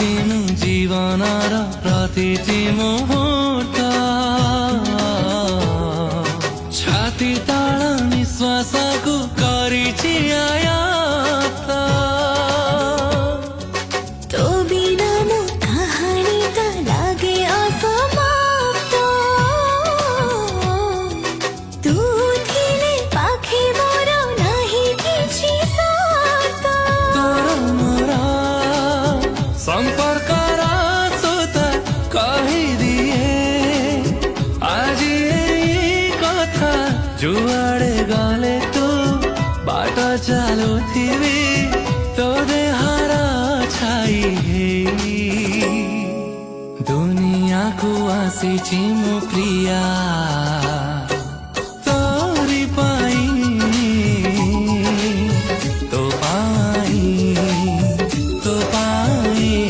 दिनु जीवनर प्रतिटी मुहूर्त छाती तल निश्वासको गरिछि आयात तो बिना मो कहानीटा लागे असमाप्त तू थिले पाखे मोर नाही किछि साथ तोर मोर सम्पर्कर सुत कहिदिए आज एई कथा जुआडे गले तू बाट चालुथिबी तो देहर छाई दुनिया को आसीछि मो प्रिया।